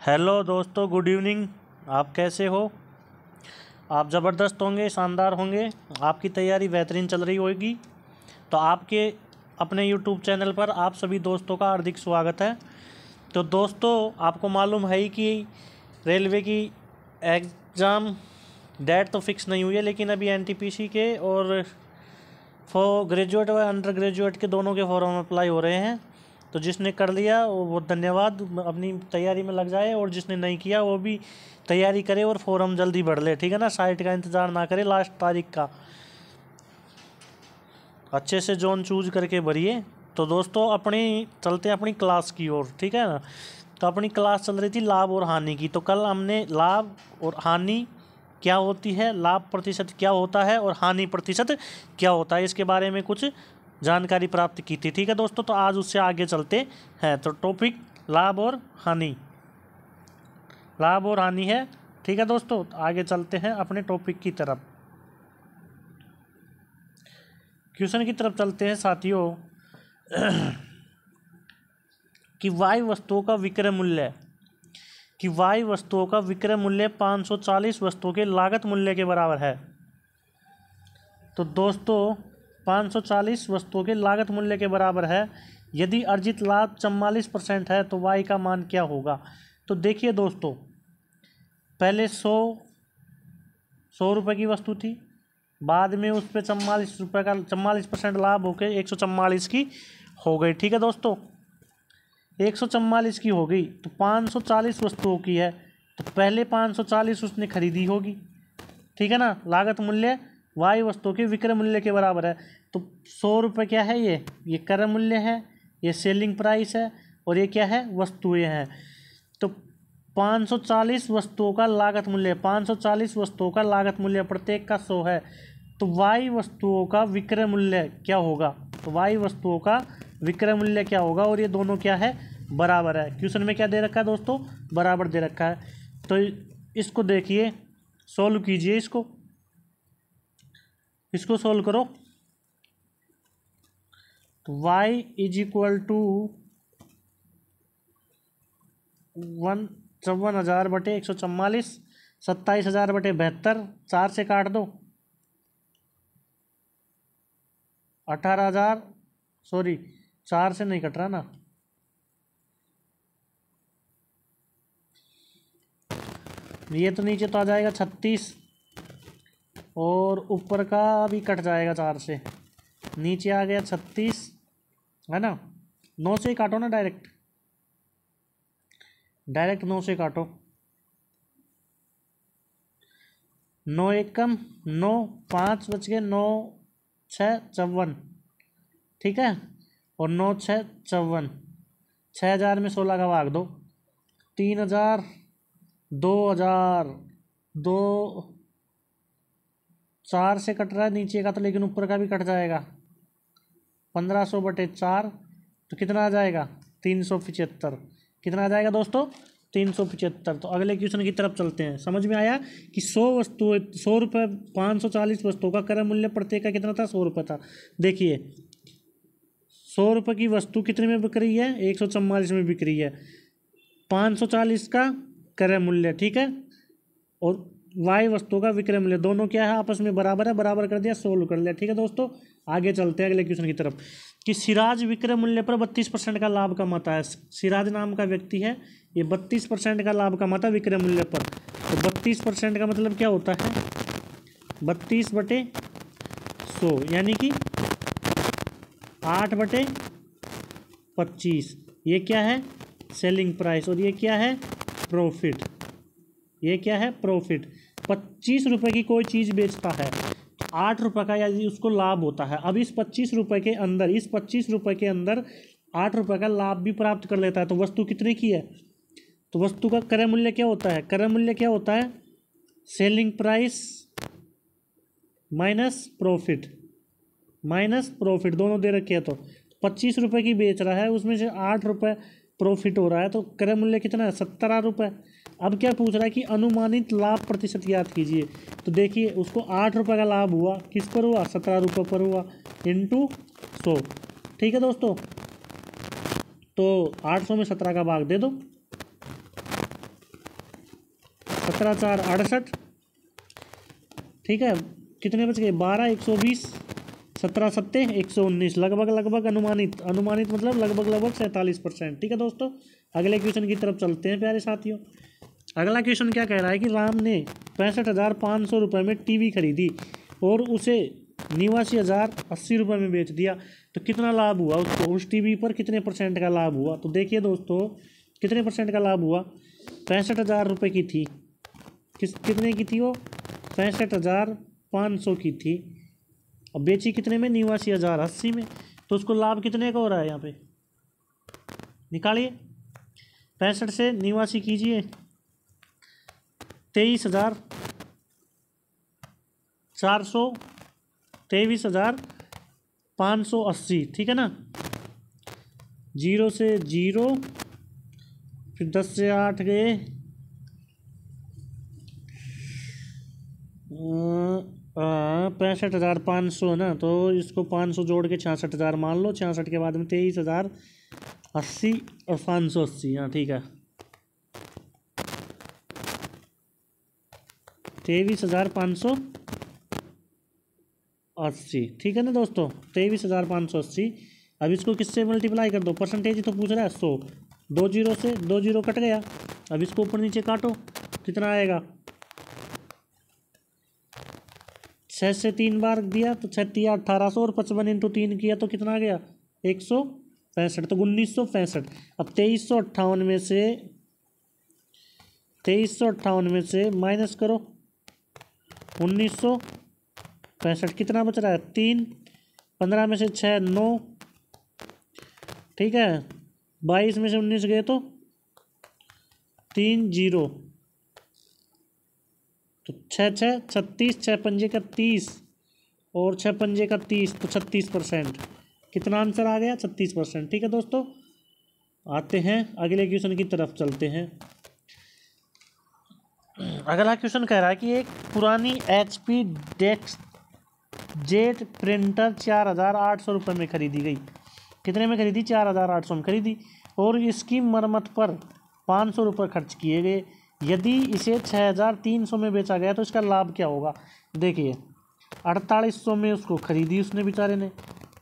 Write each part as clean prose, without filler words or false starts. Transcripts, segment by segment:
Hello दोस्तों, good evening. आप कैसे हो? आप ज़बरदस्त होंगे, शानदार होंगे। आपकी तैयारी बेहतरीन चल रही होगी। तो आपके अपने यूट्यूब चैनल पर आप सभी दोस्तों का हार्दिक स्वागत है। तो दोस्तों, आपको मालूम है ही कि रेलवे की एग्ज़ाम डेट तो फिक्स नहीं हुई है, लेकिन अभी एनटीपीसी के और ग्रेजुएट व अंडर ग्रेजुएट के दोनों के फॉर्म अप्लाई हो रहे हैं। तो जिसने कर लिया वो बहुत धन्यवाद, अपनी तैयारी में लग जाए, और जिसने नहीं किया वो भी तैयारी करे और फॉर्म जल्दी भर ले। ठीक है ना? साइट का इंतज़ार ना करे, लास्ट तारीख का अच्छे से जोन चूज करके भरिए। तो दोस्तों, चलते हैं अपनी क्लास की ओर। ठीक है ना? तो अपनी क्लास चल रही थी लाभ और हानि की। तो कल हमने लाभ और हानि क्या होती है, लाभ प्रतिशत क्या होता है और हानि प्रतिशत क्या होता है, इसके बारे में कुछ जानकारी प्राप्त की थी। ठीक है दोस्तों, तो आज उससे आगे चलते हैं। तो टॉपिक लाभ और हानि है। ठीक है दोस्तों, आगे चलते हैं अपने टॉपिक की तरफ, क्वेश्चन की तरफ चलते हैं साथियों। कि वाई वस्तुओं का विक्रय मूल्य 540 वस्तुओं के लागत मूल्य के बराबर है। तो दोस्तों, 540 वस्तुओं के लागत मूल्य के बराबर है। यदि अर्जित लाभ 44% है तो वाई का मान क्या होगा? तो देखिए दोस्तों, पहले 100 रुपये की वस्तु थी, बाद में उस पर 44 रुपये का 44% लाभ होकर 144 की हो गई। ठीक है दोस्तों, 144 की हो गई। तो 540 वस्तुओं की है, तो पहले 540 उसने खरीदी होगी। ठीक है ना? लागत मूल्य वाई वस्तु के विक्रय मूल्य के बराबर है। तो 100 रुपये क्या है, ये क्रय मूल्य है, ये सेलिंग प्राइस है, और ये क्या है, वस्तुएं हैं। तो 540 वस्तुओं का लागत मूल्य, 540 वस्तुओं का लागत मूल्य प्रत्येक का 100 है। तो वाई वस्तुओं का विक्रय मूल्य क्या होगा? तो वाई वस्तुओं का विक्रय मूल्य क्या होगा? और ये दोनों क्या है, बराबर है। क्वेश्चन में क्या दे रखा है दोस्तों? बराबर दे रखा है। तो इसको देखिए, सोल्व कीजिए, इसको सोल्व करो। तो y इज इक्वल टू 54,000 बटे 144, 27,000 बटे 72, 4 से काट दो, 18,000, सॉरी 4 से नहीं कट रहा ना, ये तो नीचे तो आ जाएगा 36, और ऊपर का भी कट जाएगा 4 से, नीचे आ गया 36, है ना? 9 से ही काटो ना, डायरेक्ट 9 से काटो। 9 एकम 9, 5 बच गए, 9 6 54। ठीक है, और 9 6 54, 6,000 में 16 का भाग दो, 3,000, 2,000, 2, 4 से कट रहा है नीचे का तो, लेकिन ऊपर का भी कट जाएगा। 1500 बटे 4, तो कितना आ जाएगा? 375। कितना आ जाएगा दोस्तों? 375। तो अगले क्वेश्चन की तरफ चलते हैं। समझ में आया कि 100 रुपये, 540 वस्तुओं का क्रय मूल्य प्रत्येक का कितना था? 100 रुपये था। देखिए, 100 रुपये की वस्तु कितने में बिक रही है? 144 में बिक रही है। 540 का क्रय मूल्य, ठीक है, और वाई वस्तु का विक्रय मूल्य, दोनों क्या है, आपस में बराबर है। बराबर कर दिया, सोल्व कर लिया। ठीक है दोस्तों, आगे चलते हैं अगले क्वेश्चन की तरफ। कि सिराज विक्रय मूल्य पर 32% का लाभ कमाता है। सिराज नाम का व्यक्ति है, ये 32% का लाभ कमाता है विक्रय मूल्य पर। तो 32% का मतलब क्या होता है? 32 बटे 100, यानी कि 8 बटे 25। ये क्या है? Selling price. और ये क्या है? प्रॉफिट। ये क्या है? प्रॉफिट। 25 रुपये की कोई चीज़ बेचता है, 8 रुपये का यदि उसको लाभ होता है। अब इस 25 रुपये के अंदर 8 रुपये का लाभ भी प्राप्त कर लेता है, तो वस्तु कितने की है? तो वस्तु का क्रय मूल्य क्या होता है? क्रय मूल्य क्या होता है? सेलिंग प्राइस माइनस प्रॉफिट, दोनों दे रखे हैं। तो 25 रुपये की बेच रहा है, उसमें से 8 रुपये प्रॉफिट हो रहा है, तो क्रय मूल्य कितना है? 17 रुपये। अब क्या पूछ रहा है कि अनुमानित लाभ प्रतिशत ज्ञात कीजिए। तो देखिए, उसको 8 रुपये का लाभ हुआ, किस पर हुआ? 17 रुपये पर हुआ, इंटू 100। ठीक है दोस्तों, तो 800 में 17 का भाग दे दो, 17 4 68, ठीक है। कितने बच गए? 12 120, 17 7 119, लगभग अनुमानित मतलब लगभग 47%, ठीक है दोस्तों। अगले क्वेश्चन की तरफ चलते हैं प्यारे साथियों। अगला क्वेश्चन क्या कह रहा है कि राम ने 65,500 रुपये में टीवी खरीदी और उसे 89,080 रुपये में बेच दिया, तो कितना लाभ हुआ उसको? उस टीवी पर कितने % का लाभ हुआ? तो देखिए दोस्तों, कितने % का लाभ हुआ? 65,000 रुपये की थी, कितने की थी वो? 65,500 की थी। अब बेची कितने में? 89,080 में। तो उसको लाभ कितने का हो रहा है यहाँ पे? निकालिए। 65 से 89 कीजिए, 23,400, 23,580, ठीक है ना। 0 से 0, फिर 10 से 8 गए, 65,500 है ना, तो इसको 500 जोड़ के 66,000 मान लो। 66 के बाद में 23,080 और 580, हाँ ठीक है, 23,580, ठीक है ना दोस्तों, 23,580। अब इसको किससे मल्टीप्लाई कर दो? परसेंटेज तो पूछ रहा है। 100, 2 जीरो से 2 जीरो कट गया। अब इसको ऊपर नीचे काटो, कितना आएगा? 6 से 3 बार दिया तो 6 तिया 1800, और 55 इंटू 3 किया तो कितना आ गया? 165, तो 1965। अब 2358 में से माइनस करो 1965, कितना बच रहा है? 3, 15 में से 6 9, ठीक है। 22 में से 19 गए तो 3 0, तो 6 6 36, 6 पंजे का 30 और 6 पंजे का 30, तो 36%। कितना आंसर आ गया? 36%, ठीक है दोस्तों। आते हैं अगले क्वेश्चन की तरफ चलते हैं। अगला क्वेश्चन कह रहा है कि एक पुरानी HP जेट प्रिंटर 4,800 रुपये में खरीदी गई। कितने में खरीदी? 4,800 में खरीदी, और इसकी मरम्मत पर 500 रुपये खर्च किए गए। यदि इसे 6,300 में बेचा गया तो इसका लाभ क्या होगा? देखिए, 4,800 में उसको खरीदी उसने बेचारे ने,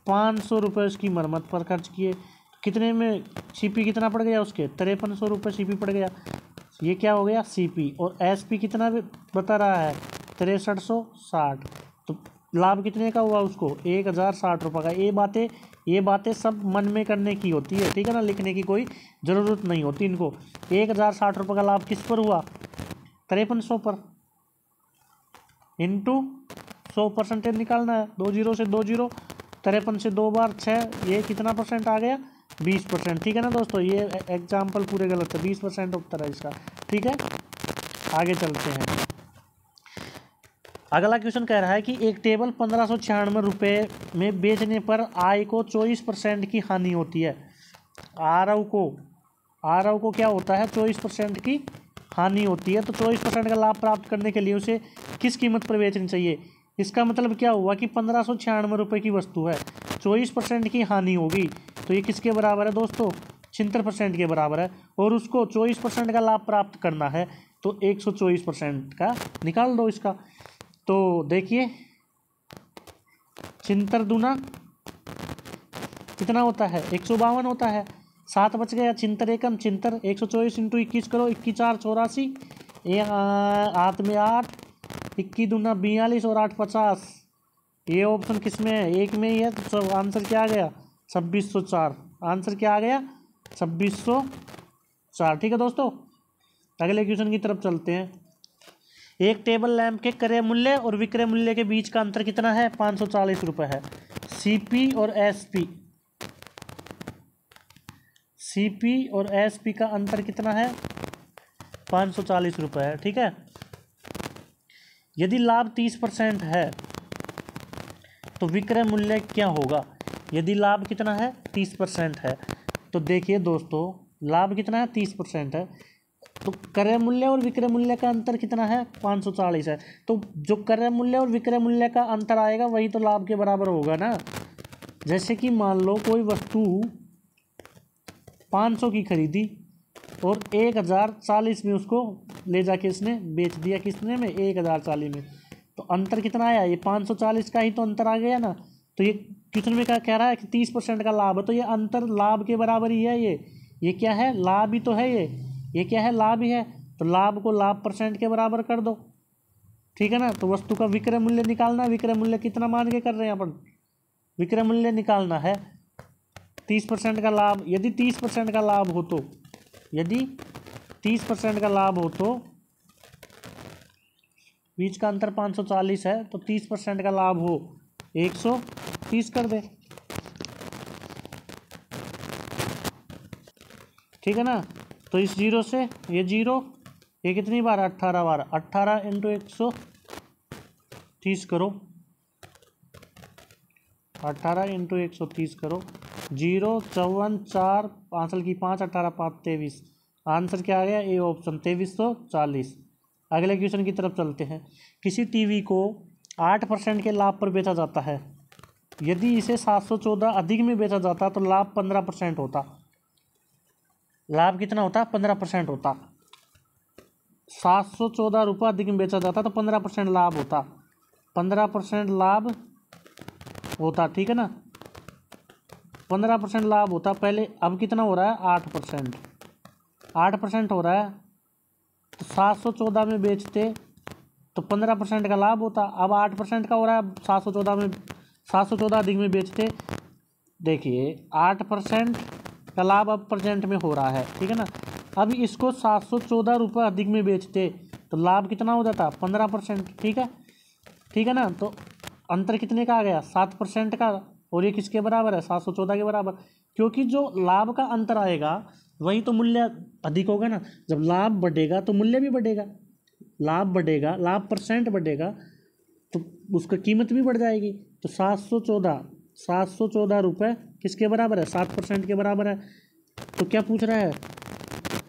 500 रुपये उसकी मरम्मत पर खर्च किए, कितने में CP कितना पड़ गया उसके? 5300 रुपये CP पड़ गया। ये क्या हो गया? CP। और SP कितना बता रहा है? 6360। तो लाभ कितने का हुआ उसको? 1,060 रुपये का। ये बातें सब मन में करने की होती है, ठीक है ना, लिखने की कोई ज़रूरत नहीं होती इनको। 1,060 रुपये का लाभ किस पर हुआ? 5300 पर, इंटू 100% निकालना है। 2 जीरो से 2 जीरो, 53 से 2 बार 6, ये कितना % आ गया? 20%, ठीक है ना दोस्तों। ये एग्जाम्पल पूरे गलत है, 20% उत्तर है इसका, ठीक है। आगे चलते हैं। अगला क्वेश्चन कह रहा है कि एक टेबल 1596 रुपये में बेचने पर आय को 24% की हानि होती है। आरव को क्या होता है? 24% की हानि होती है। तो 24% का लाभ प्राप्त करने के लिए उसे किस कीमत पर बेचनी चाहिए? इसका मतलब क्या हुआ कि 1596 रुपये की वस्तु है, 24% की हानि होगी, तो ये किसके बराबर है दोस्तों? 76% के बराबर है। और उसको 24% का लाभ प्राप्त करना है, तो 124% का निकाल दो इसका। तो देखिए, 76 दूना कितना होता है? 152 होता है। 7 बच गया, 76 एकम 76, 124 इंटू 21 करो, 21 4 84, हाथ में 8, 21 दूना 42 और 8 50। ये ऑप्शन किस में है? एक में ही है, तो आंसर क्या आ गया? 2604। आंसर क्या आ गया? 2604, ठीक है दोस्तों। अगले क्वेश्चन की तरफ चलते हैं। एक टेबल लैंप के क्रय मूल्य और विक्रय मूल्य के बीच का अंतर कितना है? 540 रुपये है। CP और SP का अंतर कितना है? 540 रुपये है, ठीक है। यदि लाभ 30% है तो विक्रय मूल्य क्या होगा? यदि लाभ कितना है? 30% है। तो देखिए दोस्तों, लाभ कितना है? 30% है, तो क्रय मूल्य और विक्रय मूल्य का अंतर कितना है? 540 है। तो जो क्रय मूल्य और विक्रय मूल्य का अंतर आएगा वही तो लाभ के बराबर होगा ना। जैसे कि मान लो कोई वस्तु 500 की खरीदी और 1040 में उसको ले जाके इसने बेच दिया, किसने में, 1040 में। तो अंतर कितना आया, ये 540 का ही तो अंतर आ गया ना। तो ये क्वेश्चन में क्या कह रहा है कि 30% का लाभ है, तो ये अंतर लाभ के बराबर ही है। ये क्या है, लाभ ही तो है। ये क्या है, लाभ ही है। तो लाभ को लाभ परसेंट के बराबर कर दो, ठीक है ना। तो वस्तु का विक्रय मूल्य निकालना है। विक्रय मूल्य कितना मान के कर रहे हैं अपन, विक्रय मूल्य निकालना है 30% का लाभ। यदि 30% का लाभ हो तो, यदि 30% का लाभ हो तो बीच का अंतर 540 है, तो 30% का लाभ हो 130 कर दे, ठीक है ना। तो इस जीरो से ये जीरो, ये कितनी बार, 18 बार, 18 इंटू 130 करो, 18 इंटू 130 करो, 0 54 4 5 की 5 18 5 23। आंसर क्या आ गया, ए ऑप्शन 2340। अगले क्वेश्चन की तरफ चलते हैं। किसी टीवी को 8% के लाभ पर बेचा जाता है। यदि इसे 714 अधिक में बेचा जाता तो लाभ 15% होता। लाभ कितना होता, 15% होता। 714 रुपये अधिक में बेचा जाता तो 15% लाभ होता, 15% लाभ होता, ठीक है ना। 15% लाभ होता पहले। अब कितना हो रहा है, 8%, 8% हो रहा है। तो 714 में बेचते तो 15% का लाभ होता। अब 8% का हो रहा है, 714 में, 714 अधिक में बेचते। देखिए 8% का लाभ अब प्रेजेंट में हो रहा है, ठीक है ना। अब इसको 714 रुपये अधिक में बेचते तो लाभ कितना हो जाता, 15%, ठीक है, ठीक है ना। तो अंतर कितने का आ गया, 7% का। और ये किसके बराबर है, 714 के बराबर। क्योंकि जो लाभ का अंतर आएगा वही तो मूल्य अधिक होगा ना। जब लाभ बढ़ेगा तो मूल्य भी बढ़ेगा, लाभ बढ़ेगा, लाभ परसेंट बढ़ेगा तो उसका कीमत भी बढ़ जाएगी। तो 714 रुपये किसके बराबर है, 7% के बराबर है। तो क्या पूछ रहा है,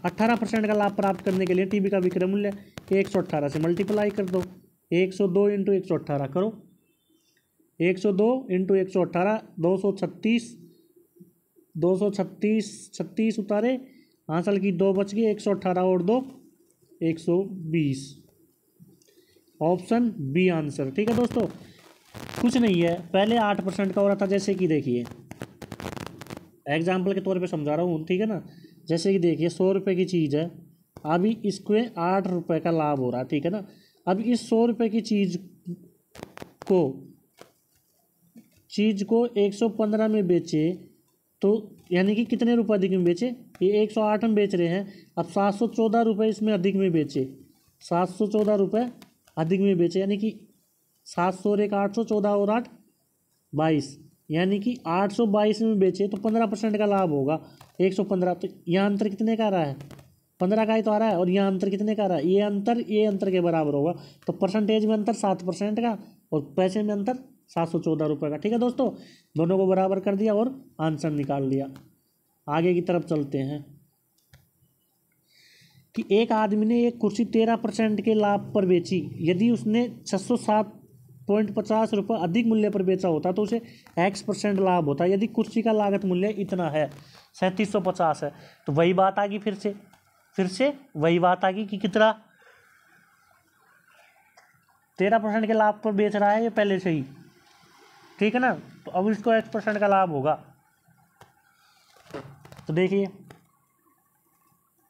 18% का लाभ प्राप्त करने के लिए टीवी का विक्रय मूल्य 118 से मल्टीप्लाई कर दो। 102 इंटू 118 करो, 102 इंटू 118, 236, 236, 36 उतारे, आंसर की 2 बच गई, 118 और 2 120। ऑप्शन बी आंसर, ठीक है दोस्तों। कुछ नहीं है, पहले 8% का हो रहा था। जैसे कि देखिए एग्जाम्पल के तौर पे समझा रहा हूँ, ठीक है ना। जैसे कि देखिए 100 रुपये की चीज़ है, अभी इसको 8 रुपये का लाभ हो रहा है, ठीक है ना। अब इस 100 रुपये की चीज़ को 115 में बेचे तो यानी कि कितने रुपए अधिक में बेचे, ये 108 में बेच रहे हैं। अब 714 रुपये इसमें अधिक में बेचे, 714 रुपये अधिक में बेचे, यानी कि 700 और 1 800, 14 और 8 22, यानी कि 822 में बेचे तो 15% का लाभ होगा, 115। तो यहाँ अंतर कितने का आ रहा है, 15 का ही तो आ रहा है। और यहाँ अंतर कितने का आ रहा है, ये अंतर के बराबर होगा। तो परसेंटेज में अंतर 7% का और पैसे में अंतर 714 रुपये का, ठीक है दोस्तों। दोनों को बराबर कर दिया और आंसर निकाल दिया। आगे की तरफ चलते हैं कि एक आदमी ने एक कुर्सी 13% के लाभ पर बेची। यदि उसने 607.50 रुपये अधिक मूल्य पर बेचा होता तो उसे X% लाभ होता। यदि कुर्सी का लागत मूल्य इतना है, 3750 है, तो वही बात आ गई, फिर से वही बात आ गई कि कितना 13% के लाभ पर बेच रहा है ये पहले से ही, ठीक है ना। तो अब इसको X% का लाभ होगा। तो देखिए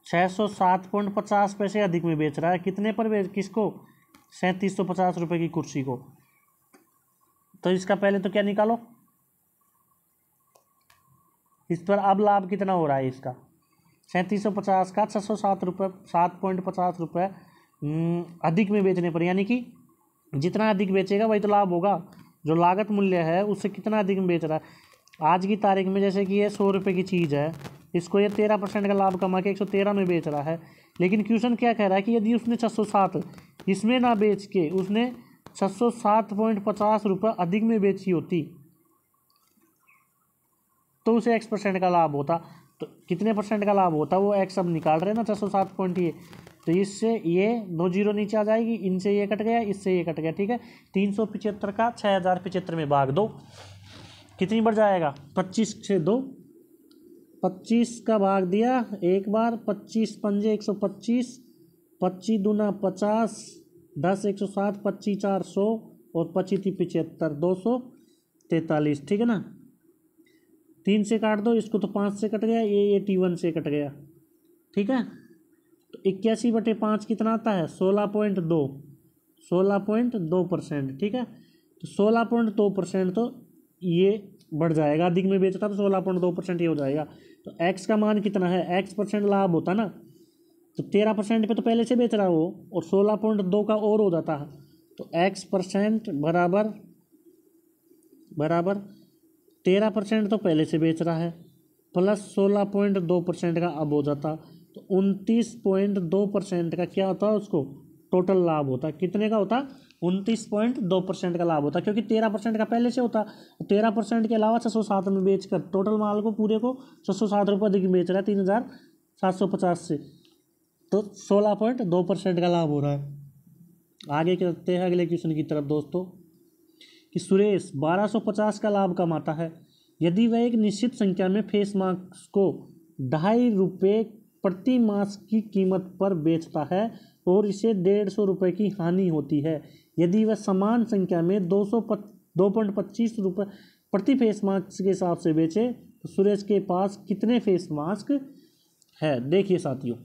607.50 पैसे अधिक में बेच रहा है, कितने पर किसको, 3750 रुपये की कुर्सी को। तो इसका पहले तो क्या निकालो, इस पर अब लाभ कितना हो रहा है इसका, 3750 का 607 रुपये, 7.50 रुपये अधिक में बेचने पर, यानी कि जितना अधिक बेचेगा वही तो लाभ होगा। जो लागत मूल्य है उससे कितना अधिक में बेच रहा है। आज की तारीख में जैसे कि ये 100 रुपये की चीज़ है, इसको ये 13% का लाभ कमा के 113 में बेच रहा है। लेकिन क्वेश्चन क्या कह रहा है कि यदि उसने 607 इसमें ना बेच के उसने 607.50 रुपये अधिक में बेची होती तो उसे X% का लाभ होता। तो कितने परसेंट का लाभ होता, वो X अब निकाल रहे हैं ना, 607 पॉइंट ये। तो इससे ये 2 जीरो नीचे आ जाएगी, इनसे ये कट गया, इससे ये कट गया, ठीक है। 375 का 6075 में भाग दो, कितनी बढ़ जाएगा, 25 से 2 25 का भाग दिया एक बार, 25 पंजे 125, 25 दूना 50, 10 160, 25 4 100 और 25 75 243। ठीक है ना, 3 से काट दो इसको तो 5 से कट गया, ये 81 से कट गया। ठीक है, तो 81/5 कितना आता है 16.2, 16.2%। ठीक है, तो 16.2% तो ये बढ़ जाएगा, अधिक में बेचता तो 16.2% ये हो जाएगा। तो एक्स का मान कितना है, एक्स परसेंट लाभ होता ना, तो 13% पे तो पहले से बेच रहा हो और 16.2 का और हो जाता है, तो एक्स परसेंट बराबर 13% तो पहले से बेच रहा है प्लस 16.2% का अब हो जाता, तो 29.2% का क्या होता है उसको टोटल लाभ होता। कितने का होता, 29.2% का लाभ होता, क्योंकि 13% का पहले से होता। 13% के अलावा 607 में बेचकर टोटल माल को पूरे को 607 रुपये अधिक बेच रहा है 3750 से, तो 16.2% का लाभ हो रहा है। आगे करते हैं अगले क्वेश्चन की तरफ दोस्तों, कि सुरेश 1250 का लाभ कमाता है। यदि वह एक निश्चित संख्या में फेस मास्क को 2.5 रुपये प्रति मास्क की कीमत पर बेचता है और इसे 150 रुपये की हानि होती है। यदि वह समान संख्या में 2.25 रुपये प्रति फेस मास्क के हिसाब से बेचे तो सुरेश के पास कितने फेस मास्क है। देखिए साथियों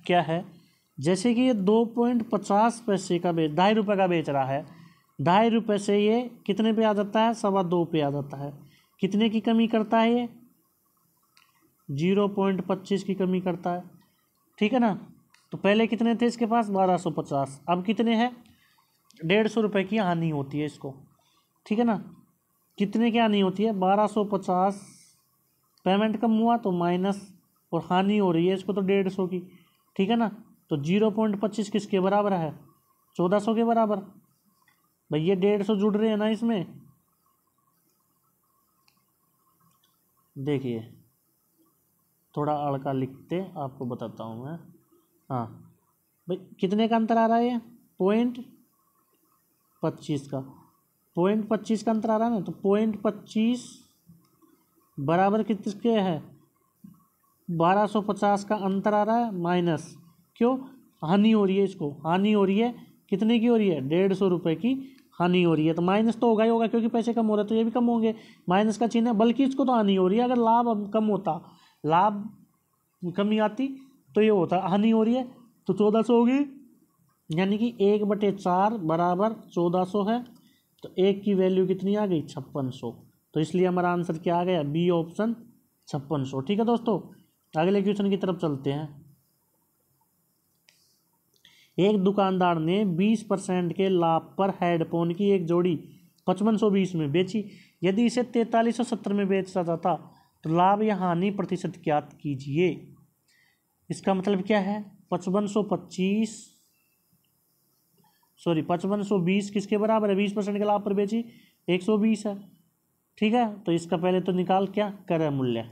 क्या है, जैसे कि ये 2.50 पैसे का 2.5 रुपये का बेच रहा है, 2.5 रुपये से ये कितने पे आ जाता है 2.25 पे आ जाता है। कितने की कमी करता है ये 0.25 की कमी करता है। ठीक है ना, तो पहले कितने थे इसके पास 1250, अब कितने हैं 150 रुपये की हानि होती है इसको। ठीक है ना, कितने की हानि होती है 1250, पेमेंट कम हुआ तो माइनस और हानि हो रही है इसको तो 150 की। ठीक है ना, तो 0.25 किसके बराबर है 1400 के बराबर। भाई ये 150 जुड़ रहे हैं ना इसमें, देखिए थोड़ा अड़का लिखते आपको बताता हूँ मैं। हाँ भाई कितने का अंतर आ रहा है ये 0.25 का, 0.25 का अंतर आ रहा है ना, तो 0.25 बराबर किसके है 1250 का अंतर आ रहा है माइनस, क्यों हानि हो रही है इसको, हानि हो रही है कितने की हो रही है 150 रुपये की हानि हो रही है, तो माइनस तो होगा ही होगा क्योंकि पैसे कम हो रहे हैं तो ये भी कम होंगे, माइनस का चिन्ह है, बल्कि इसको तो हानि हो रही है। अगर लाभ कम होता, लाभ कमी आती तो ये होता हानि हो रही है, तो 1400 होगी, यानी कि 1/4 बराबर 1400 है, तो एक की वैल्यू कितनी आ गई 5600, तो इसलिए हमारा आंसर क्या आ गया बी ऑप्शन 5600। ठीक है दोस्तों, अगले क्वेश्चन की तरफ चलते हैं। एक दुकानदार ने 20% के लाभ पर हेडफोन की एक जोड़ी 5520 में बेची। यदि इसे 4370 में बेचा जाता तो लाभ या हानि प्रतिशत ज्ञात कीजिए। इसका मतलब क्या है 5520 किसके बराबर है 20% के लाभ पर बेची 120 है। ठीक है, तो इसका पहले तो निकाल क्या क्रय मूल्य,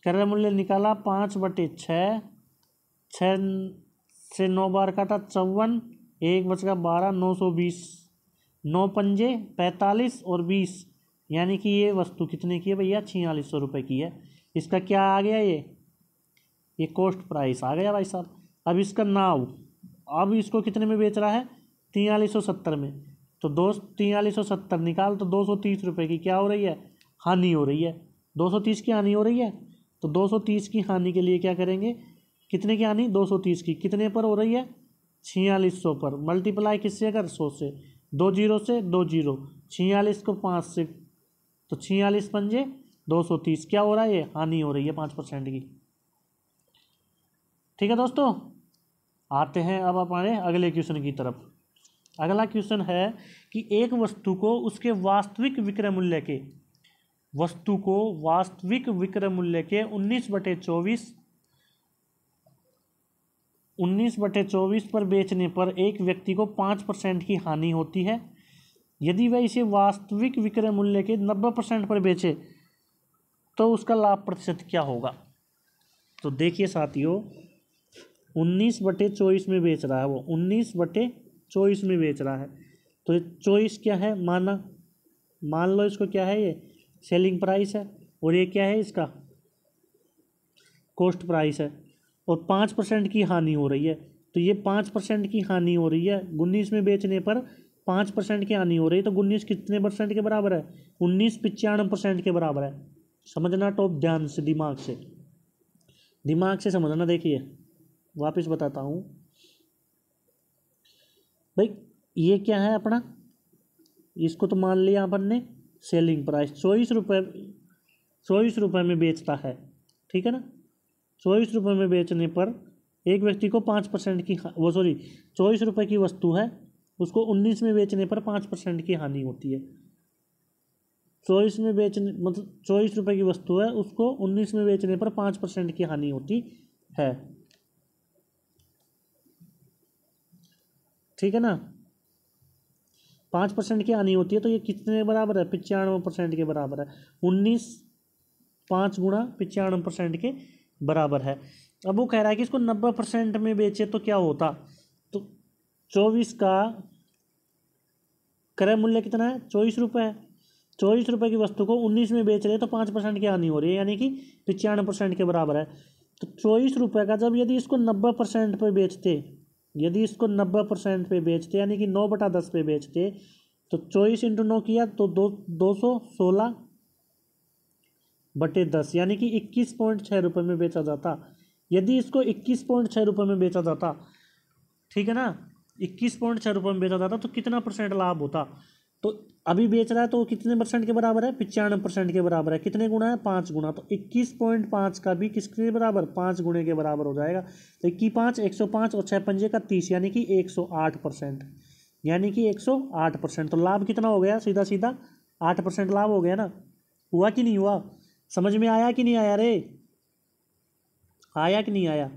क्रय मूल्य निकाला 5/6, 6 से 9 बार काटा 54, 1 बच गया 12, 920, 9 पंजे 45 और 20, यानी कि ये वस्तु कितने की है भैया 4600 रुपये की है। इसका क्या आ गया ये कॉस्ट प्राइस आ गया भाई साहब। अब इसका नाव, अब इसको कितने में बेच रहा है 4370 में, तो दोस्त 4370 निकाल तो 230 रुपये की क्या हो रही है हानि हो रही है, 230 की हानि हो रही है, तो 230 की हानि के लिए क्या करेंगे, कितने की हानि 230 की, कितने पर हो रही है 4600 पर, मल्टीप्लाई किससे अगर 100 से, 2 जीरो से 2 जीरो, 46 को 5 से, तो 46 पंजे 230, क्या हो रहा है ये हानि हो रही है 5% की। ठीक है दोस्तों, आते हैं अब हमारे अगले क्वेश्चन की तरफ। अगला क्वेश्चन है कि एक वस्तु को उसके वास्तविक विक्रय मूल्य के, वस्तु को वास्तविक विक्रय मूल्य के 19/24 पर बेचने पर एक व्यक्ति को 5% की हानि होती है। यदि वह इसे वास्तविक विक्रय मूल्य के 90% पर बेचे तो उसका लाभ प्रतिशत क्या होगा। तो देखिए साथियों 19/24 में बेच रहा है वो, 19/24 में बेच रहा है, तो 24 क्या है मान लो इसको क्या है ये सेलिंग प्राइस है, और ये क्या है इसका कॉस्ट प्राइस है, और 5% की हानि हो रही है। तो ये 5% की हानि हो रही है, 19 में बेचने पर 5% की हानि हो रही है। तो 19 कितने परसेंट के बराबर है? 19 95% के बराबर है। समझना टॉप, ध्यान से, दिमाग से समझना। देखिए वापस बताता हूँ भाई, ये क्या है अपना, इसको तो मान लिया अपन ने सेलिंग प्राइस 24 रुपये में बेचता है, ठीक है ना। 24 रुपये में बेचने पर एक व्यक्ति को 5% की 24 रुपये की वस्तु है, उसको 19 में बेचने पर 5% की हानि होती है। 24 में बेचने मतलब 24 रुपये की वस्तु है, उसको 19 में बेचने पर 5% की हानि होती है, ठीक है ना। 5% की हानि होती है, तो ये कितने के बराबर है? 95% के बराबर है। 19 5 गुणा 95% के बराबर है। अब वो कह रहा है कि इसको 90% में बेचे तो क्या होता। तो 24 का क्रय मूल्य कितना है? 24 रुपये है। 24 रुपये की वस्तु को 19 में बेच रहे तो 5% की हानि हो रही है, यानी कि 95% के बराबर है। तो 24 रुपये का जब यदि इसको 90% पे बेचते, यानी कि 9/10 पे बेचते, तो 24 × 9 किया तो 216/10, यानी कि 21.6 रुपये में बेचा जाता। यदि इसको 21.6 रुपये में बेचा जाता, ठीक है ना, 21.6 रुपये में बेचा जाता तो कितना परसेंट लाभ होता। तो अभी बेच रहा है तो कितने परसेंट के बराबर है? 95% के बराबर है। कितने गुना है? 5 गुना। तो 21.5 का भी किसके बराबर? 5 गुणे के बराबर हो जाएगा। तो 21 105 और 6 पंजे का 30, यानी कि 108%, यानी कि 108%। तो लाभ कितना हो गया? सीधा सीधा 8% लाभ हो गया ना। हुआ कि नहीं हुआ? समझ में आया कि नहीं आया रे? आया कि नहीं आया?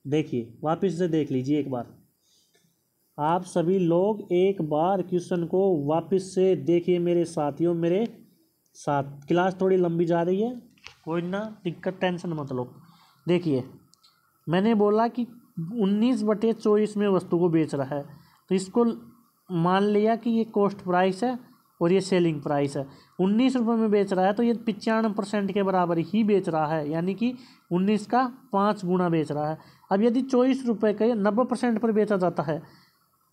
देखिए वापस से देख लीजिए एक बार, आप सभी लोग एक बार क्वेश्चन को वापस से देखिए मेरे साथियों, मेरे साथ। क्लास थोड़ी लंबी जा रही है, कोई ना दिक्कत, टेंशन मत लो। देखिए मैंने बोला कि 19/24 में वस्तु को बेच रहा है, तो इसको मान लिया कि ये कॉस्ट प्राइस है और ये सेलिंग प्राइस है। 19 रुपये में बेच रहा है तो ये 95% के बराबर ही बेच रहा है, यानी कि 19 का 5 गुना बेच रहा है। अब यदि 24 रुपये का 90% पर बेचा जाता है,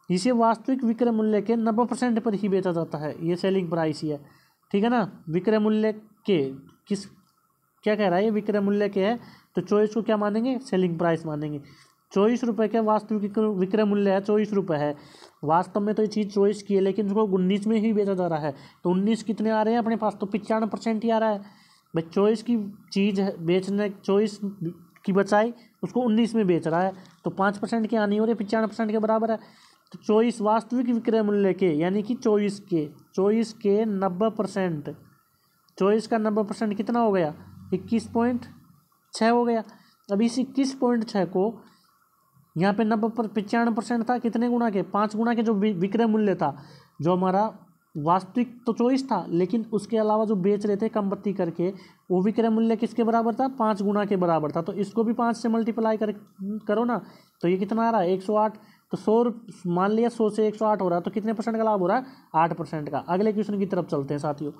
इसे वास्तविक विक्रय मूल्य के 90% पर ही बेचा जाता है, ये सेलिंग प्राइस ही है, ठीक है ना। विक्रय मूल्य के किस क्या कह रहा है? ये विक्रय मूल्य के है, तो 24 को क्या मानेंगे? सेलिंग प्राइस मानेंगे। 24 रुपये का वास्तविक विक्रय मूल्य है, 24 रुपये है। वास्तव में तो ये चीज़ 24 की है, लेकिन उसको 19 में ही बेचा जा रहा है। तो 19 कितने आ रहे हैं अपने पास? तो 95% ही आ रहा है भाई। 24 की चीज़ है बेचने, 24 की बचाई उसको 19 में बेच रहा है, तो 5% की हानि हो रही है, 95% के बराबर है। तो 24 वास्तविक विक्रय मूल्य के, यानी कि 24 के 90%, 24 का 90% कितना हो गया? 21.6 हो गया। अब इस 21.6 को यहाँ पे 95% था, कितने गुना के? 5 गुना के। जो विक्रय मूल्य था, जो हमारा वास्तविक तो 24 था, लेकिन उसके अलावा जो बेच रहे थे कम बत्ती करके, वो विक्रय मूल्य किसके बराबर था? 5 गुना के बराबर था। तो इसको भी 5 से मल्टीप्लाई करो ना, तो ये कितना आ रहा है? 108। तो 100 मान लिया, 100 से 108 हो रहा है, तो कितने परसेंट का लाभ हो रहा है? 8% का। अगले क्वेश्चन की तरफ चलते हैं साथियों।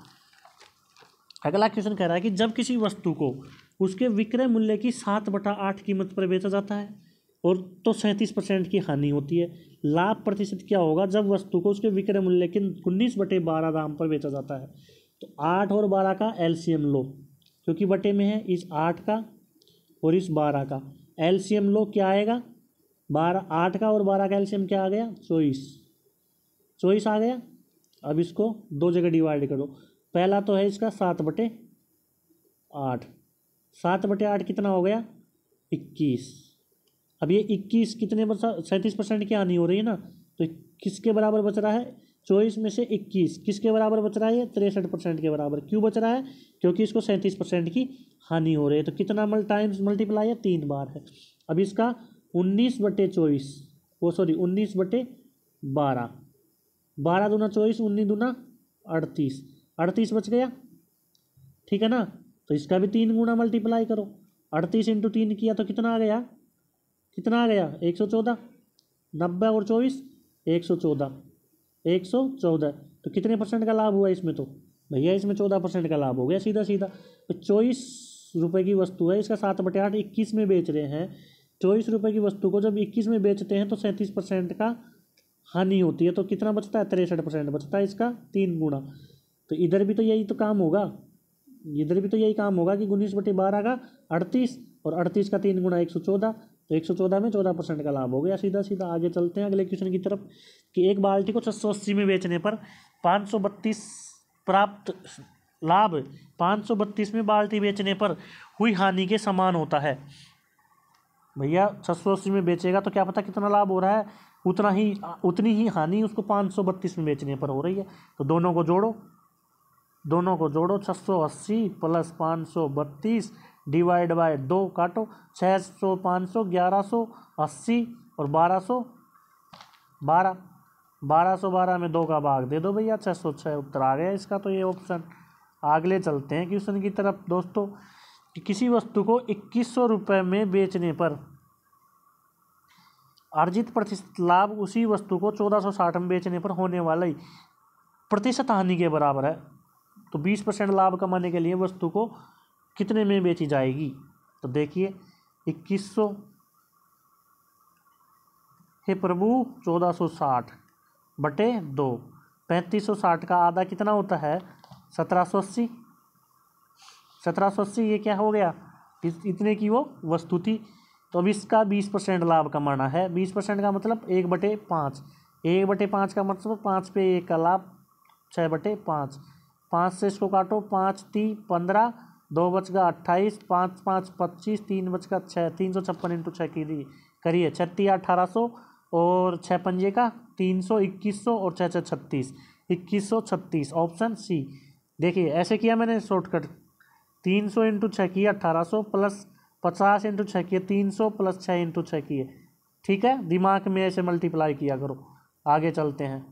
अगला क्वेश्चन कह रहा है कि जब किसी वस्तु को उसके विक्रय मूल्य की 7/8 कीमत पर बेचा जाता है और तो 37% की हानि होती है, लाभ प्रतिशत क्या होगा जब वस्तु को उसके विक्रय मूल्य के 19/12 दाम पर बेचा जाता है। तो 8 और 12 का एलसीएम लो, क्योंकि बटे में है इस 8 का और इस 12 का। एलसीएम लो, क्या आएगा? 8 का और 12 का एलसीएम क्या आ गया? 24 आ गया। अब इसको 2 जगह डिवाइड करो। पहला तो है इसका 7/8, 7/8 कितना हो गया? 21। अब ये 21 कितने 37% की हानि हो रही है ना, तो किसके बराबर बच रहा है? 24 में से 21 किसके बराबर बच रहा है? ये 63% के बराबर। क्यों बच रहा है? क्योंकि इसको 37% की हानि हो रही है। तो कितना टाइम्स मल्टीप्लाई है? 3 बार है। अब इसका 19/24, 19/12, 12 दूना 24, 19 दूना 38, 38 बच गया, ठीक है ना। तो इसका भी 3 गुना मल्टीप्लाई करो। 38 × 3 किया तो कितना आ गया? 114। 90 और 24 114, 114। तो कितने परसेंट का लाभ हुआ इसमें? तो भैया इसमें 14% का लाभ हो गया सीधा सीधा। तो 24 रुपये की वस्तु है, इसका 7/8 21 में बेच रहे हैं। 24 रुपये की वस्तु को जब 21 में बेचते हैं तो 37% का हानि होती है, तो कितना बचता है? 63% बचता है इसका 3 गुना। तो इधर भी तो यही तो काम होगा, इधर भी तो यही काम होगा कि 19/12 का 38 और 38 का 3 गुना 114, तो 114 में 14% का लाभ हो गया सीधा सीधा। आगे चलते हैं अगले क्वेश्चन की तरफ कि एक बाल्टी को 680 में बेचने पर 532 प्राप्त लाभ 532 में बाल्टी बेचने पर हुई हानि के समान होता है। भैया 680 में बेचेगा तो क्या पता कितना लाभ हो रहा है, उतनी ही हानि उसको 532 में बेचने पर हो रही है। तो दोनों को जोड़ो 680 प्लस 532 डिवाइड बाय 2 काटो, 600 500 1180 और 1212 में 2 का भाग दे दो भैया, 606 उत्तर आ गया इसका तो ये ऑप्शन। अगले चलते हैं क्वेश्चन की तरफ दोस्तों कि किसी वस्तु को 2100 रुपये में बेचने पर अर्जित प्रतिशत लाभ उसी वस्तु को 1460 में बेचने पर होने वाली प्रतिशत हानि के बराबर है। तो 20% लाभ कमाने के लिए वस्तु को कितने में बेची जाएगी? तो देखिए 2100 हे प्रभु 1460 बटे 2, 3560 का आधा कितना होता है? 1780। 1780 ये क्या हो गया? इतने की वो वस्तु थी। तो अब इसका 20% लाभ कमाना है। 20% का मतलब 1/5, 1/5 का मतलब 5 पे 1 का लाभ 6/5। 5 से इसको काटो, 5 3 15, 2 बच गया 28, 5 5 25, 3 बच गया 6, 356 इंटू 6 की करिए 36 1800 और 6 पंजे का 300, 2100 और 6 6 36, 2136 ऑप्शन सी। देखिए ऐसे किया मैंने शॉर्टकट, 300 इंटू 6 किया 1800 प्लस 50 इंटू 6 किए 300 प्लस 6 इंटू 6 किए। ठीक है, दिमाग में ऐसे मल्टीप्लाई किया करो। आगे चलते हैं।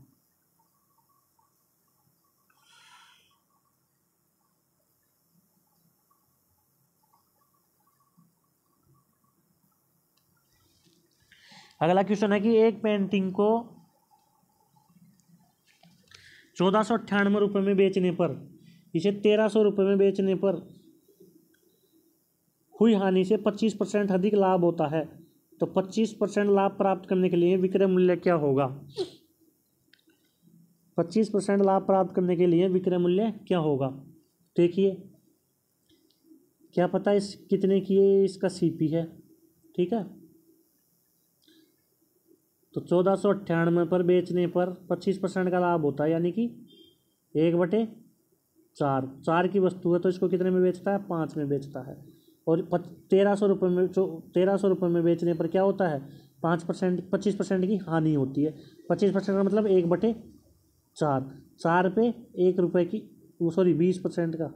अगला क्वेश्चन है कि एक पेंटिंग को 1498 रुपये में बेचने पर इसे 1300 रुपये में बेचने पर हुई हानि से 25% अधिक लाभ होता है। तो 25% लाभ प्राप्त करने के लिए विक्रय मूल्य क्या होगा? 25% लाभ प्राप्त करने के लिए विक्रय मूल्य क्या होगा? देखिए क्या पता इस कितने की इसका सीपी है। ठीक है, तो 1498 पर बेचने पर 25% का लाभ होता है, यानी कि 1/4। 4 की वस्तु है तो इसको कितने में बेचता है? 5 में बेचता है। और 1300 रुपये में बेचने पर क्या होता है? 25% की हानि होती है। 25% का मतलब 1/4। 4 पे 1 रुपये की 20% का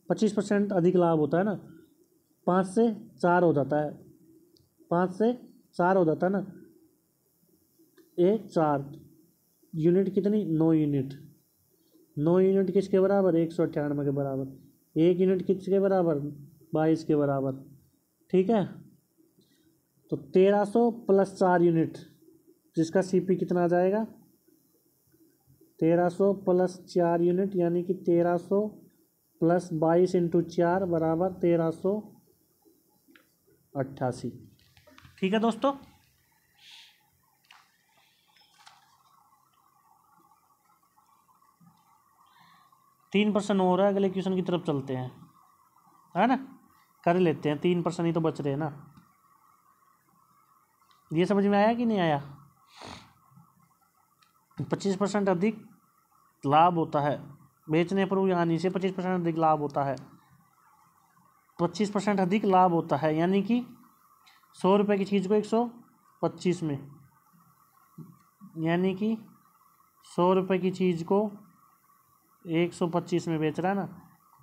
25% अधिक लाभ होता है ना। 5 से 4 हो जाता है, 5 से 4 हो जाता है ना। 4 यूनिट कितनी? 9 यूनिट। 9 यूनिट किसके बराबर? 198 के बराबर। 1 यूनिट किसके बराबर? 22 के बराबर। ठीक है, तो 1300 प्लस 4 यूनिट जिसका सीपी कितना आ जाएगा? 1300 प्लस 4 यूनिट यानी कि 1300 प्लस 22 इंटू 4 बराबर 1388। ठीक है दोस्तों, तीन पर्सन हो रहा है। अगले क्वेश्चन की तरफ चलते हैं, है ना, कर लेते हैं। 3% ही तो बच रहे हैं ना। ये समझ में आया कि नहीं आया? 25% अधिक लाभ होता है बेचने पर हुई हानि से 25% अधिक लाभ होता है। 25% अधिक लाभ होता है यानी कि 100 रुपये की चीज़ को 125 में, यानी कि 100 रुपये की चीज़ को 125 में बेच रहा है ना।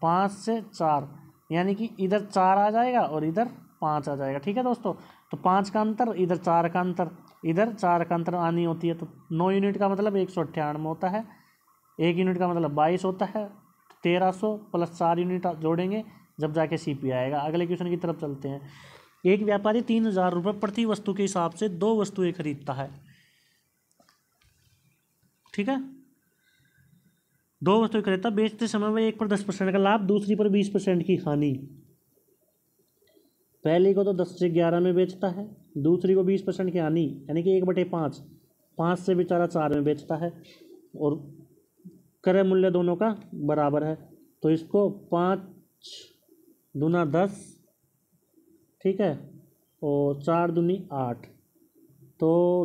5 से 4 यानी कि इधर 4 आ जाएगा और इधर 5 आ जाएगा। ठीक है दोस्तों, तो 5 का अंतर, इधर 4 का अंतर, इधर 4 का अंतर आनी होती है। तो 9 यूनिट का मतलब 198 होता है, 1 यूनिट का मतलब 22 होता है। 1300 प्लस 4 यूनिट जोड़ेंगे जब जाके सीपी आएगा। अगले क्वेश्चन की तरफ चलते हैं। एक व्यापारी 3000 रुपये प्रति वस्तु के हिसाब से 2 वस्तुएं खरीदता है। ठीक है, दो वस्तुएं खरीदता, बेचते समय वह एक पर 10% का लाभ, दूसरी पर 20% की हानि। पहली को तो 10 से 11 में बेचता है, दूसरी को 20% की हानि, यानी कि 1/5, 5 से बेचारा 4 में बेचता है, और क्रय मूल्य दोनों का बराबर है। तो इसको 5 दूना 10, ठीक है, और 4 दूनी 8, तो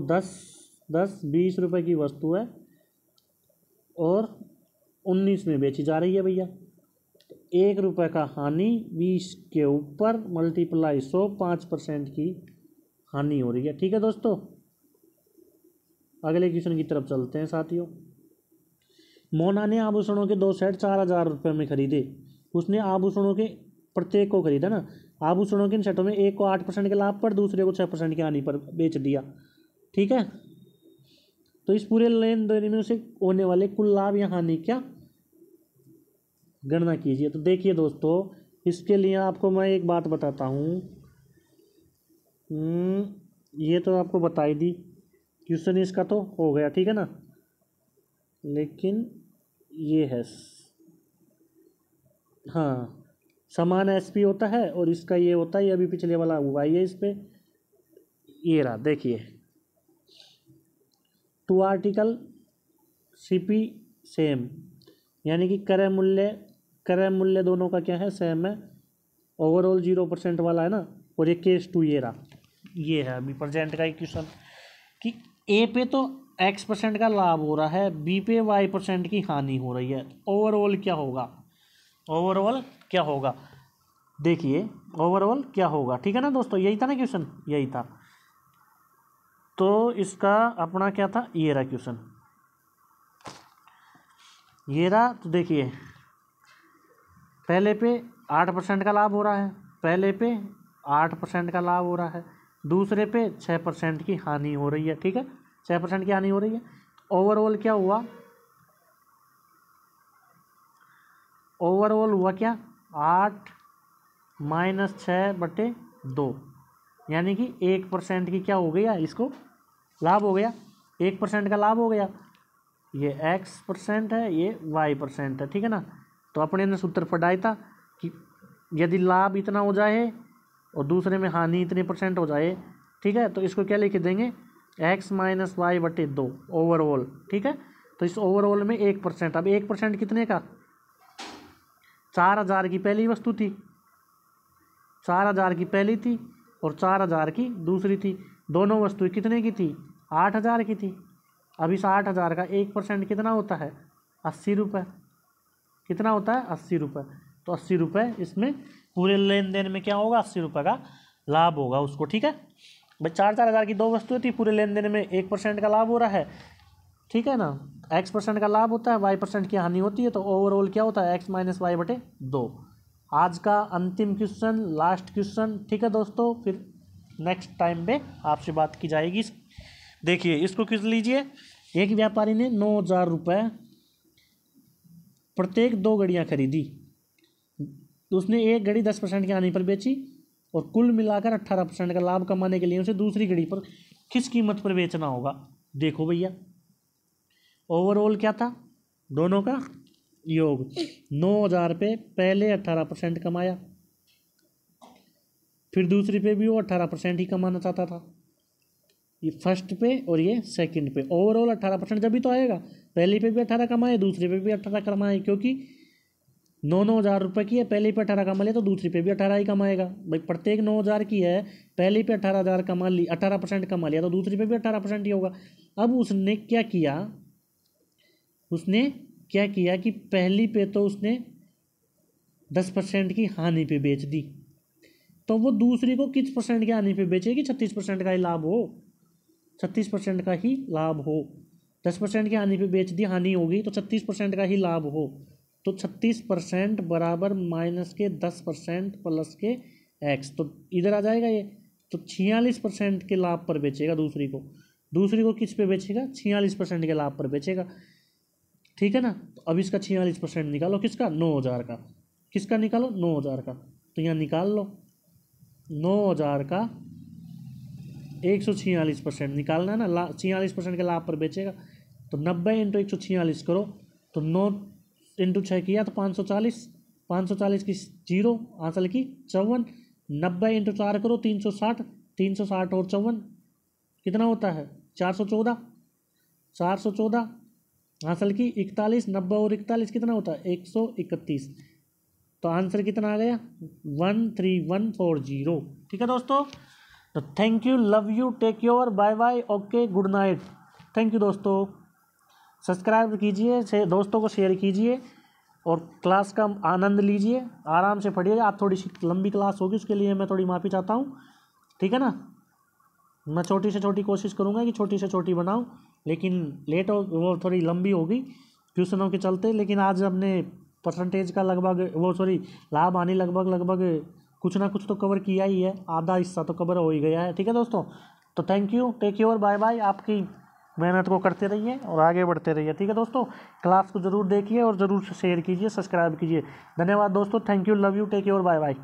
20 रुपए की वस्तु है और 19 में बेची जा रही है भैया। तो 1 रुपये का हानि 20 के ऊपर मल्टीप्लाई 100, 5% की हानि हो रही है। ठीक है दोस्तों, अगले क्वेश्चन की तरफ चलते हैं साथियों। मोना ने आभूषणों के 2 सेट 4,000 रुपये में खरीदे। उसने आभूषणों के प्रत्येक को खरीदा ना, आभूषणों के इन सेटों में एक को 8% के लाभ पर, दूसरे को 6% की हानि पर बेच दिया। ठीक है, तो इस पूरे लेन देन में उसे होने वाले कुल लाभ या हानि क्या गणना कीजिए। तो देखिए दोस्तों, इसके लिए आपको मैं एक बात बताता हूँ। ये तो आपको बता ही दी, क्वेश्चन इसका तो हो गया, ठीक है ना, लेकिन ये है, हाँ, समान एसपी होता है और इसका ये होता है, ये अभी पिछले वाला हुआ है इस पे, ये रहा देखिए, 2 आर्टिकल सीपी सेम, यानी कि क्रय मूल्य दोनों का क्या है, सेम है, ओवरऑल 0% वाला है ना, और ये केस 2 ये रहा, ये है अभी प्रेजेंट का क्वेश्चन कि ए पे तो x% का लाभ हो रहा है, बी पे y% की हानि हो रही है। ओवरऑल क्या होगा, ओवरऑल क्या होगा, देखिए ओवरऑल क्या होगा। ठीक है ना दोस्तों, यही था ना क्वेश्चन, यही था। तो इसका अपना क्या था, ये रहा क्वेश्चन, ये रहा। तो देखिए पहले पे 8% का लाभ हो रहा है, पहले पे 8% का लाभ हो रहा है, दूसरे पे 6% की हानि हो रही है। ठीक है, 6% की हानि हो रही है। ओवरऑल क्या हुआ, ओवरऑल हुआ क्या, 8 - 6/2, यानी कि 1% की क्या हो गया, इसको लाभ हो गया, 1% का लाभ हो गया। ये x% है, ये y% है। ठीक है ना, तो अपने ने सूत्र पढ़ाया था कि यदि लाभ इतना हो जाए और दूसरे में हानि इतने % हो जाए, ठीक है, तो इसको क्या लिख देंगे, x - y/2 ओवरऑल। ठीक है, तो इस ओवरऑल में 1%, अब 1% कितने का, 4,000 की पहली वस्तु थी, 4,000 की पहली थी और 4,000 की दूसरी थी, दोनों वस्तुएं कितने की थी, 8,000 की थी। अब इस 8,000 का 1% कितना होता है, 80 रुपये, कितना होता है, 80 रुपये। तो 80 रुपये इसमें पूरे लेन देन में क्या होगा, 80 रुपये का लाभ होगा उसको। ठीक है भाई, 4,000 की 2 वस्तुएं थी, पूरे लेन देन में 1% का लाभ हो रहा है। ठीक है ना, x% का लाभ होता है, y% की हानि होती है, तो ओवरऑल क्या होता है, x - y/2। आज का अंतिम क्वेश्चन, लास्ट क्वेश्चन। ठीक है दोस्तों, फिर नेक्स्ट टाइम पे आपसे बात की जाएगी। देखिए इसको किस लीजिए, एक व्यापारी ने 9,000 रुपये प्रत्येक 2 घड़ियाँ खरीदी, तो उसने एक घड़ी 10% की हानि पर बेची और कुल मिलाकर 18% का लाभ कमाने के लिए उसे दूसरी घड़ी पर किस कीमत पर बेचना होगा। देखो भैया, ओवरऑल क्या था, दोनों का योग, 9,000 पे पहले 18% कमाया, फिर दूसरी पे भी वो 18% ही कमाना चाहता था, ये फर्स्ट पे और ये सेकंड पे, ओवरऑल 18% जब भी तो आएगा, पहली पे भी 18 कमाए, दूसरे पे भी 18 कमाए, क्योंकि 9,000 रुपये की है, पहली पे 18 कमा लिया तो दूसरी पे भी 18 ही कमाएगा भाई। प्रत्येक 9,000 की है, पहली पे 18,000 कमा ली, 18% कमा लिया तो दूसरी पे भी 18% ही होगा। अब उसने क्या किया, उसने क्या किया कि पहली पे तो उसने 10% की हानि पे बेच दी, तो वो दूसरी को किस % की हानि पे बेचेगी, 36% का ही लाभ हो, 36% का ही लाभ हो। 10% की हानि पे बेच दी, हानि होगी, तो 36% का ही लाभ हो, तो 36% बराबर माइनस के 10% प्लस के x, तो इधर आ जाएगा ये, तो 46% के लाभ पर बेचेगा दूसरी को, दूसरी को किस पे बेचेगा, 46% के लाभ पर बेचेगा। ठीक है ना, तो अब इसका 46% निकालो, किसका, 9,000 का, किसका निकालो, 9,000 का, तो यहाँ निकाल लो, 9,000 का 146% निकालना है ना, 46% के लाभ पर बेचेगा, तो 90 × 146 करो, तो 9 इंटू 6 किया तो 540, 540 की 0, हासिल की 54, 90 इंटू 4 करो 360, 360 और 54 कितना होता है 414, 414 हासिल की 41, 90 और 41 कितना होता है 131। तो आंसर कितना आ गया 13140। ठीक है दोस्तों, तो thank you, love you, take care, bye bye, okay, good night. Thank you दोस्तों, सब्सक्राइब कीजिए, दोस्तों को शेयर कीजिए और क्लास का आनंद लीजिए, आराम से पढ़िएगा। आप थोड़ी सी लंबी क्लास होगी, उसके लिए मैं थोड़ी माफ़ी चाहता हूँ, ठीक है ना। मैं छोटी से छोटी कोशिश करूँगा कि छोटी से छोटी बनाऊँ, लेकिन लेट हो, वो थोड़ी लंबी होगी ट्यूशनों के चलते। लेकिन आज हमने परसेंटेज का लगभग लाभ हानि लगभग कुछ ना कुछ तो कवर किया ही है, आधा हिस्सा तो कवर हो ही गया है। ठीक है दोस्तों, तो thank you, take care, bye bye. आपकी मेहनत को करते रहिए और आगे बढ़ते रहिए। ठीक है दोस्तों, क्लास को ज़रूर देखिए और ज़रूर शेयर कीजिए, सब्सक्राइब कीजिए। धन्यवाद दोस्तों, thank you, love you, take care, bye bye.